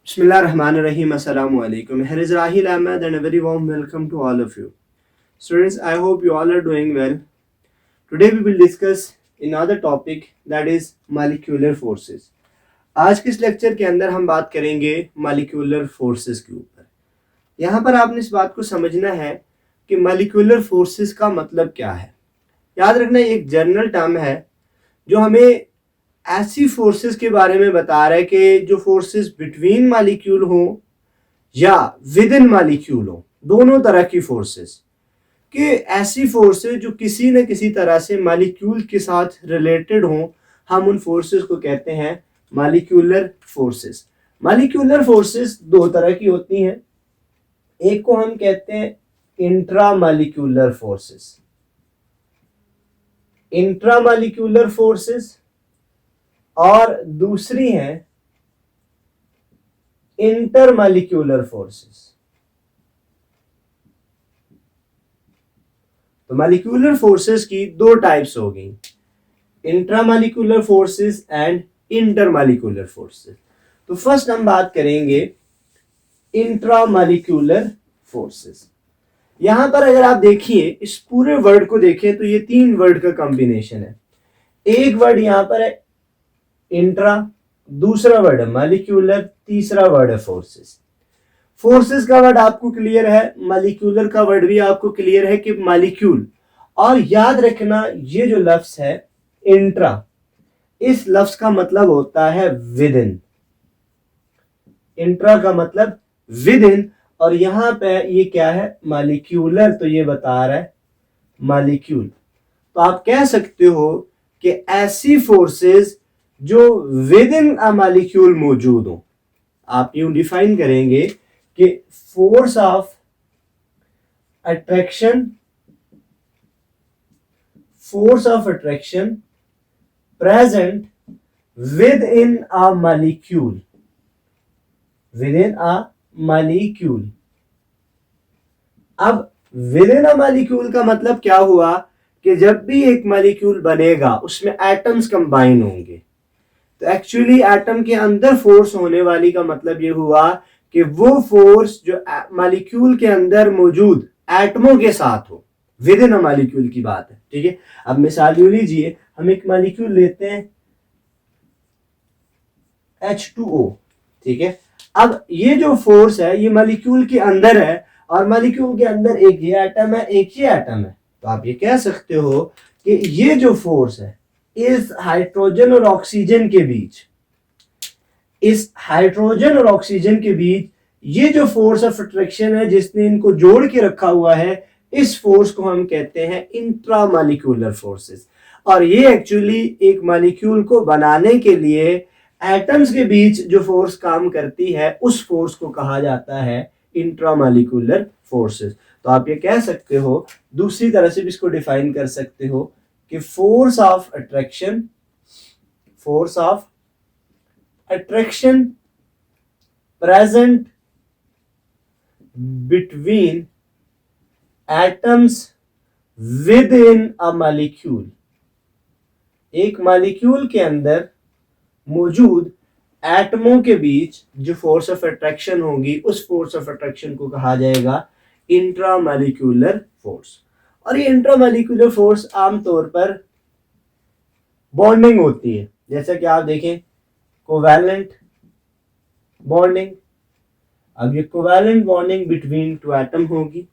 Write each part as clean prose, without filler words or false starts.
Bismillahirrahmanirrahim. Assalamu alaikum. Here is Rahil Ahmed and a very warm welcome to all of you. Students, I hope you all are doing well. Today we will discuss another topic that is molecular forces. आज के इस lecture के अंदर हम बात करेंगे molecular forces के ऊपर। यहाँ पर आपने इस बात को समझना है कि molecular forces का मतलब क्या है। याद रखना एक जनरल टर्म है जो हमें ऐसी फोर्सेस के बारे में बता रहा है कि जो फोर्सेस बिटवीन मॉलिक्यूल हो या विद इन मॉलिक्यूल हो, दोनों तरह की फोर्सेस कि ऐसी फोर्सेस जो किसी न किसी तरह से मॉलिक्यूल के साथ रिलेटेड हो, हम उन फोर्सेस को कहते हैं मॉलिक्यूलर फोर्सेस। मॉलिक्यूलर फोर्सेस दो तरह की होती हैं। एक को हम कहते हैं intra molecular forces, intra molecular forces, और दूसरी है इंटरमॉलिक्यूलर फोर्सेस। तो मॉलिक्यूलर फोर्सेस की दो टाइप्स हो गई, intramolecular forces and intermolecular forces. तो फर्स्ट हम बात करेंगे इंट्रामॉलिक्यूलर फोर्सेस। यहां पर अगर आप देखिए इस पूरे वर्ड को देखें तो ये तीन वर्ड का कॉम्बिनेशन है। एक वर्ड यहां पर है इंट्रा, दूसरा वर्ड है मॉलिक्यूलर, तीसरा वर्ड है फोर्सेस। फोर्सेस का वर्ड आपको क्लियर है, मॉलिक्यूलर का वर्ड भी आपको क्लियर है कि मॉलिक्यूल। और याद रखना ये जो लफ्ज है इंट्रा, इस लफ्ज का मतलब होता है विद इन। इंट्रा का मतलब विद इन, और यहां पे ये क्या है मॉलिक्यूलर, तो ये बता रहा है मॉलिक्यूल। तो आप कह सकते हो कि ऐसी फोर्सेस जो विद इन अ मॉलिक्यूल मौजूद हो, आप यूं डिफाइन करेंगे कि force of attraction, force of attraction present with in a molecule, with in a molecule. अब विद इन अ मॉलिक्यूल का मतलब क्या हुआ कि जब भी एक मॉलिक्यूल बनेगा उसमें एटम्स कंबाइन होंगे। तो एक्चुअली एटम के अंदर फोर्स होने वाली का मतलब ये हुआ कि वो फोर्स जो मॉलिक्यूल के अंदर मौजूद एटमों के साथ हो, विद इन अ मॉलिक्यूल की बात है। ठीक है, अब मिसाल यूं लीजिए, हम एक मॉलिक्यूल लेते हैं H2O। ठीक है, अब ये जो फोर्स है ये मॉलिक्यूल के अंदर है, और मॉलिक्यूल के अंदर एक ये एटम है, एक ये एटम है। तो आप ये कह सकते हो कि ये जो फोर्स है इस हाइड्रोजन और ऑक्सीजन के बीच, इस हाइड्रोजन और ऑक्सीजन के बीच ये जो फोर्स ऑफ अट्रैक्शन है जिसने इनको जोड़ के रखा हुआ है, इस फोर्स को हम कहते हैं इंट्रामॉलिक्यूलर फोर्सेस। और ये एक्चुअली एक मॉलिक्यूल को बनाने के लिए एटम्स के बीच जो फोर्स काम करती है उस फोर्स को कहा जाता है इंट्रामॉलिक्यूलर फोर्सेस। तो आप ये कह सकते हो, दूसरी तरह से भी इसको डिफाइन कर सकते हो कि force of attraction, force of attraction present between atoms with in a molecule. एक मॉलिक्यूल के अंदर मौजूद एटमों के बीच जो फोर्स ऑफ अट्रैक्शन होगी उस फोर्स ऑफ अट्रैक्शन को कहा जाएगा इंट्रामॉलिक्यूलर फोर्स। और ये इंट्रामॉलिक्यूलर फोर्स आमतौर पर बॉन्डिंग होती है, जैसा कि आप देखें कोवैलेंट बॉन्डिंग। अब ये covalent bonding between two atom होगी।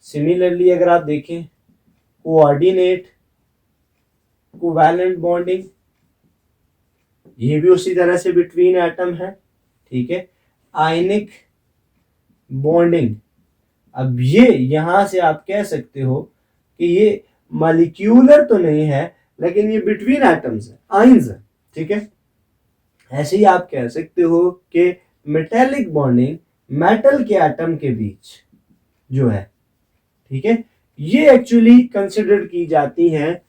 सिमिलरली अगर आप देखें कोऑर्डिनेट कोवैलेंट बॉन्डिंग, ये भी उसी तरह से बिटवीन एटम है। ठीक है, आयनिक बॉन्डिंग, अब ये यहां से आप कह सकते हो कि ये मॉलिक्यूलर तो नहीं है लेकिन ये बिटवीन एटम्स है, आयंस है। ठीक है, ऐसे ही आप कह सकते हो कि मेटेलिक बॉन्डिंग, मेटल के एटम के बीच जो है, ठीक है, ये एक्चुअली कंसिडर की जाती हैं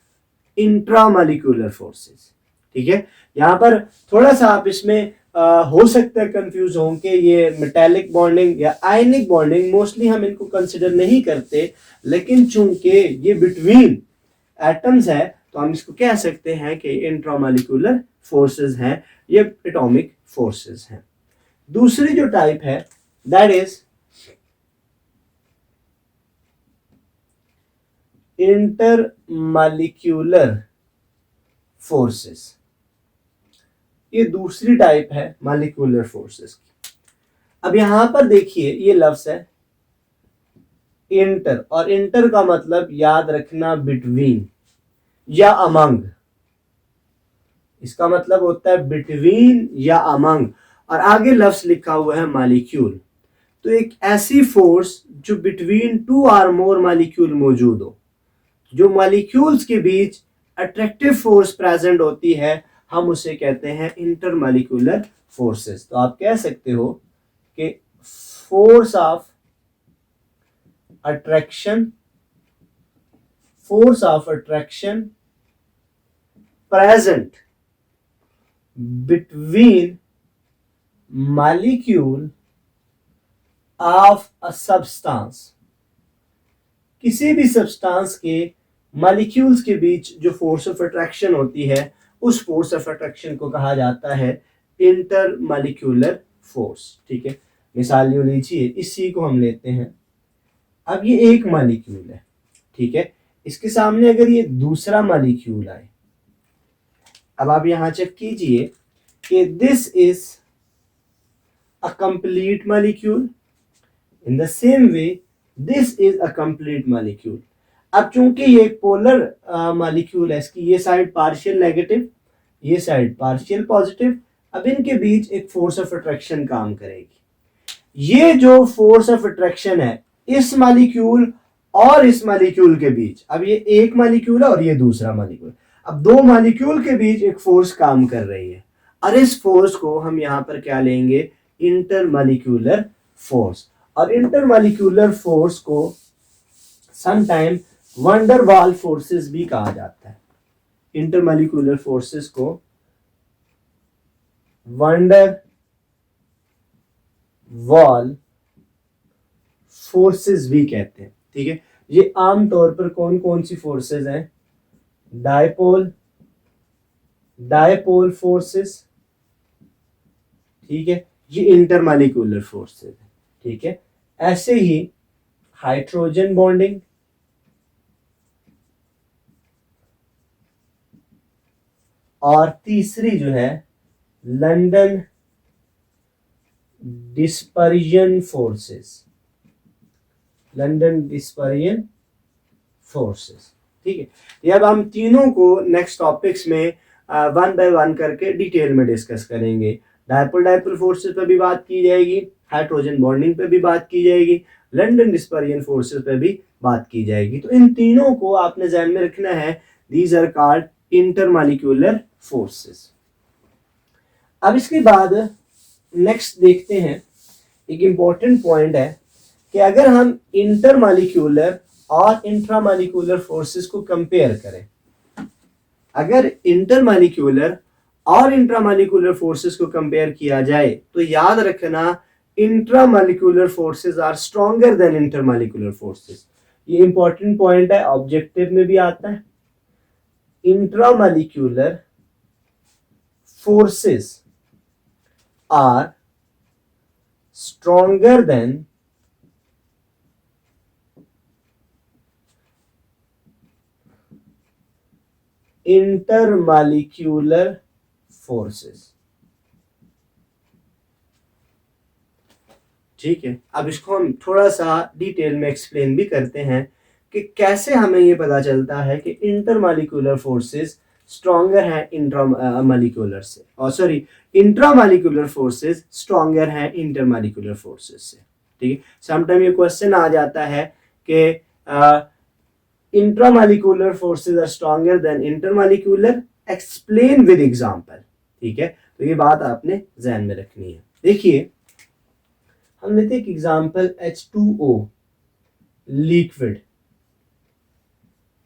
इंट्रामॉलिक्यूलर फोर्सेस। ठीक है, यहां पर थोड़ा सा आप इसमें हो सकता है कंफ्यूज हो कि ये मेटेलिक बॉन्डिंग या आयनिक बॉन्डिंग, मोस्टली हम इनको कंसिडर नहीं करते, लेकिन चूंकि ये बिटवीन एटम्स है तो हम इसको कह सकते हैं कि इंट्रामॉलिक्यूलर फोर्सेस हैं, ये एटॉमिक फोर्सेस हैं। दूसरी जो टाइप है दैट इज इंटरमॉलिक्यूलर फोर्सेस। ये दूसरी टाइप है मॉलिक्यूलर फोर्सेस की। अब यहां पर देखिए ये लफ्ज है इंटर, और इंटर का मतलब याद रखना बिटवीन या अमंग। इसका मतलब होता है बिटवीन या अमंग, और आगे लफ्ज लिखा हुआ है मॉलिक्यूल। तो एक ऐसी फोर्स जो between two or more molecule मौजूद हो, जो मॉलिक्यूल्स के बीच अट्रैक्टिव फोर्स प्रेजेंट होती है, हम उसे कहते हैं इंटरमॉलिक्यूलर फोर्सेस। तो आप कह सकते हो कि force of attraction, force of attraction present between molecule of a substance. किसी भी सब्सटेंस के मॉलिक्यूल्स के बीच जो फोर्स ऑफ अट्रैक्शन होती है, उस फोर्स ऑफ अट्रैक्शन को कहा जाता है इंटरमॉलिक्यूलर फोर्स। ठीक है, मिसाल यूं लीजिए, इसी को हम लेते हैं। अब ये एक मॉलिक्यूल है, ठीक है, इसके सामने अगर ये दूसरा मॉलिक्यूल आए, अब आप यहां चेक कीजिए कि this is a complete molecule, in the same way this is a complete molecule. अब चूंकि ये एक पोलर मॉलिक्यूल है, इसकी ये साइड पार्शियल नेगेटिव, ये साइड पार्शियल पॉजिटिव, अब इनके बीच एक फोर्स ऑफ अट्रैक्शन काम करेगी। ये जो फोर्स ऑफ अट्रैक्शन है इस मॉलिक्यूल और इस मॉलिक्यूल के बीच, अब ये एक मॉलिक्यूल है और ये दूसरा मॉलिक्यूल, अब दो मॉलिक्यूल के बीच एक फोर्स काम कर रही है, और इस फोर्स को हम यहां पर क्या लेंगे, इंटरमॉलिक्यूलर फोर्स। और इंटरमॉलिक्यूलर फोर्स को समटाइम वंडर वाल फोर्सेस भी कहा जाता है। इंटरमॉलिक्यूलर फोर्सेस को वंडर वॉल फोर्सेस भी कहते हैं। ठीक है, ये आमतौर पर कौन कौन सी फोर्सेस हैं, डायपोल, डायपोल फोर्सेस, ठीक है, ये इंटरमॉलिक्यूलर फोर्सेस है। ठीक है, ऐसे ही हाइड्रोजन बॉन्डिंग, और तीसरी जो है London dispersion forces, London dispersion forces. ठीक है, ये अब हम तीनों को नेक्स्ट टॉपिक्स में वन बाय वन करके डिटेल में डिस्कस करेंगे। डायपोल डायपोल फोर्सेस पे भी बात की जाएगी, हाइड्रोजन बॉन्डिंग पे भी बात की जाएगी, लंदन डिस्पर्जन फोर्सेस पे भी बात की जाएगी। तो इन तीनों को आपने ध्यान में रखना है, these are called intermolecular forces. अब इसके बाद नेक्स्ट देखते हैं, एक इंपॉर्टेंट पॉइंट है कि अगर हम इंटरमॉलिक्यूलर और इंट्रामॉलिक्यूलर फोर्सेस को कंपेयर करें, अगर इंटरमॉलिक्यूलर और इंट्रामॉलिक्यूलर फोर्सेस को कंपेयर किया जाए, तो याद रखना intramolecular forces are stronger than intermolecular forces. ये इंपॉर्टेंट पॉइंट है, ऑब्जेक्टिव में भी आता है। Intramolecular forces are stronger than intermolecular forces। ठीक है, अब इसको हम थोड़ा सा डिटेल में एक्सप्लेन भी करते हैं कि कैसे हमें ये पता चलता है कि इंटरमॉलिक्यूलर फोर्सेस स्ट्रॉन्गर है इंट्रामॉलिक्यूलर से, और सॉरी इंट्रामॉलिक्यूलर फोर्सेस स्ट्रॉन्गर है इंटरमॉलिक्यूलर फोर्सेस से। ठीक है, समटाइम ये क्वेश्चन आ जाता है कि intramolecular forces are stronger than intermolecular, explain with example. ठीक है, तो ये बात आपने ध्यान में रखनी है। देखिए, हम लेते हैं एक एग्जांपल H2O, लिक्विड।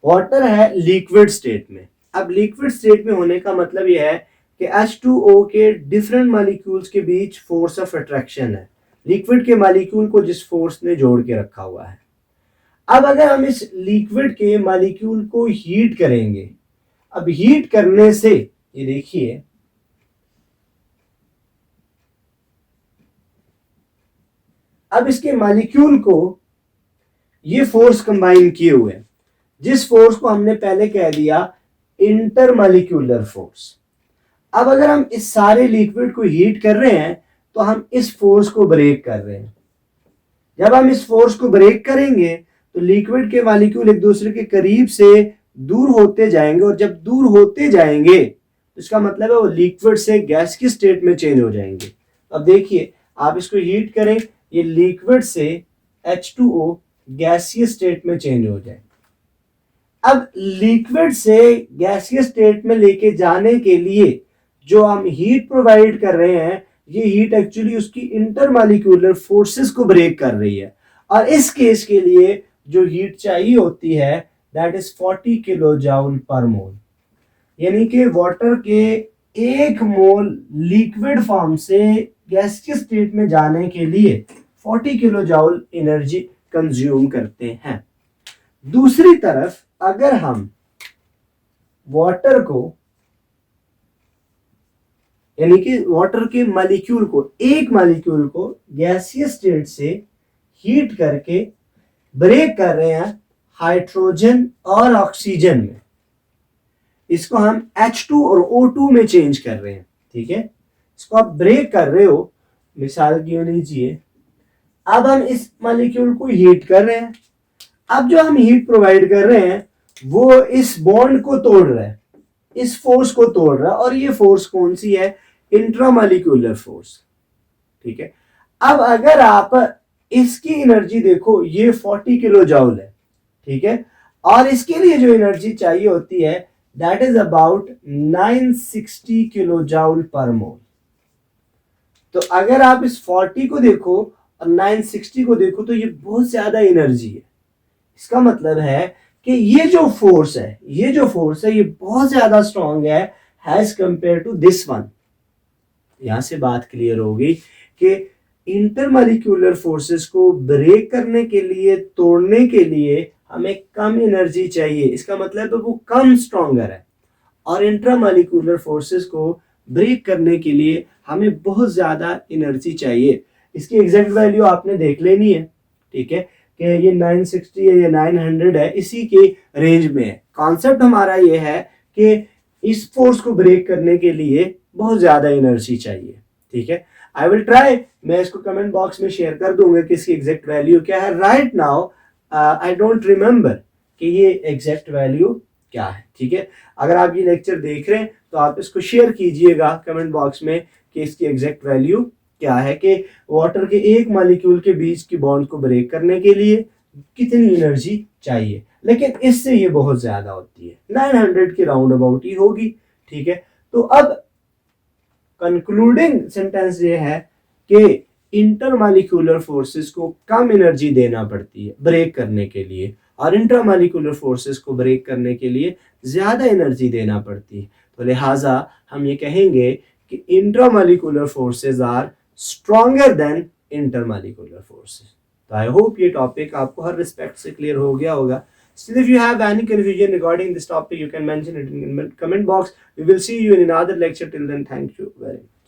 वाटर है लिक्विड स्टेट में। अब लिक्विड स्टेट में होने का मतलब यह है कि H2O के डिफरेंट मॉलिक्यूल्स के बीच फोर्स ऑफ अट्रैक्शन है, लिक्विड के मॉलिक्यूल को जिस फोर्स ने जोड़ के रखा हुआ है। अब अगर हम इस लिक्विड के मॉलिक्यूल को हीट करेंगे, अब हीट करने से ये देखिए अब इसके मॉलिक्यूल को ये फोर्स कंबाइन किए हुए हैं, जिस फोर्स को हमने पहले कह दिया इंटरमॉलिक्यूलर फोर्स। अब अगर हम इस सारे लिक्विड को हीट कर रहे हैं तो हम इस फोर्स को ब्रेक कर रहे हैं। जब हम इस फोर्स को ब्रेक करेंगे तो लिक्विड के मॉलिक्यूल एक दूसरे के करीब से दूर होते जाएंगे, और जब दूर होते जाएंगे तो इसका मतलब है वो लिक्विड से गैस की स्टेट में चेंज हो जाएंगे। अब देखिए, आप इसको हीट करें, ये लिक्विड से H2O गैसीय स्टेट में चेंज हो जाए। अब लिक्विड से गैसीय स्टेट में लेके जाने के लिए जो हम हीट प्रोवाइड कर रहे हैं, ये हीट एक्चुअली उसकी इंटरमॉलिक्यूलर फोर्सेस को ब्रेक कर रही है। और इस केस के लिए जो हीट चाहिए होती है that is 40 kilo joule per मोल, यानी कि वाटर के 1 मोल लिक्विड फॉर्म से गैसीय स्टेट में जाने के लिए 40 किलो जूल एनर्जी कंज्यूम करते हैं। दूसरी तरफ अगर हम वाटर को, यानी कि वाटर के मॉलिक्यूल को, एक मॉलिक्यूल को गैसीय स्टेट से हीट करके ब्रेक कर रहे हैं हाइड्रोजन और ऑक्सीजन में, इसको हम H2 और O2 में चेंज कर रहे हैं, ठीक है। इसको आप ब्रेक कर रहे हो, मिसाल क्यों लीजिए, अब हम इस मॉलिक्यूल को हीट कर रहे हैं। अब जो हम हीट प्रोवाइड कर रहे हैं वो इस बॉन्ड को तोड़ रहा है, इस फोर्स को तोड़ रहा है, और ये फोर्स कौन सी है? इंट्रामॉलिक्यूलर फोर्स, ठीक है। अब अगर आप इसकी एनर्जी देखो, ये 40 किलो जूल है, ठीक है, और इसके लिए जो एनर्जी चाहिए होती है that is about 960 kilo joule per mole. तो अगर आप इस 40 को देखो और 960 को देखो तो ये बहुत ज्यादा एनर्जी है। इसका मतलब है कि ये जो फोर्स है, ये बहुत ज्यादा स्ट्रॉन्ग है as compared to this one. यहां से बात क्लियर होगी कि इंटरमॉलिक्यूलर फोर्सेस को ब्रेक करने के लिए, तोड़ने के लिए हमें कम एनर्जी चाहिए। इसका मतलब है वो कम स्ट्रॉन्गर है, और इंट्रामॉलिक्यूलर फोर्सेस को ब्रेक करने के लिए हमें बहुत ज्यादा एनर्जी चाहिए। इसकी एग्जैक्ट वैल्यू आपने देख लेनी है, ठीक है, कि ये 960 है, ये 900 है, इसी के रेंज में है। कॉन्सेप्ट हमारा ये है कि इस फोर्स को ब्रेक करने के लिए बहुत ज्यादा एनर्जी चाहिए, ठीक है। आई विल ट्राई, मैं इसको कमेंट बॉक्स में शेयर कर दूंगा कि इसकी एग्जैक्ट वैल्यू क्या है। Right now I don't remember कि ये एग्जैक्ट वैल्यू क्या है, ठीक है। अगर आप ये लेक्चर देख रहे हैं तो आप इसको शेयर कीजिएगा कमेंट बॉक्स में कि इसकी एग्जैक्ट वैल्यू क्या है, कि वाटर के एक मॉलिक्यूल के बीच की बॉन्ड को ब्रेक करने के लिए कितनी एनर्जी चाहिए। लेकिन इससे ये बहुत ज्यादा होती है, 900 के राउंड अबाउट ही होगी, ठीक है। तो अब कंक्लूडिंग सेंटेंस ये है कि इंटरमॉलिक्यूलर फोर्सेस को कम एनर्जी देना पड़ती है ब्रेक करने के लिए, और इंट्रामॉलिक्यूलर फोर्सेस को ब्रेक करने के लिए ज्यादा एनर्जी देना पड़ती है। तो लिहाजा हम ये कहेंगे कि intramolecular forces are stronger than intermolecular forces. तो आई होप ये टॉपिक आपको हर रिस्पेक्ट से क्लियर हो गया होगा। Still, if you have any confusion regarding this topic, you can mention it in the comment box. We will see you in another lecture. Till then, thank you very much.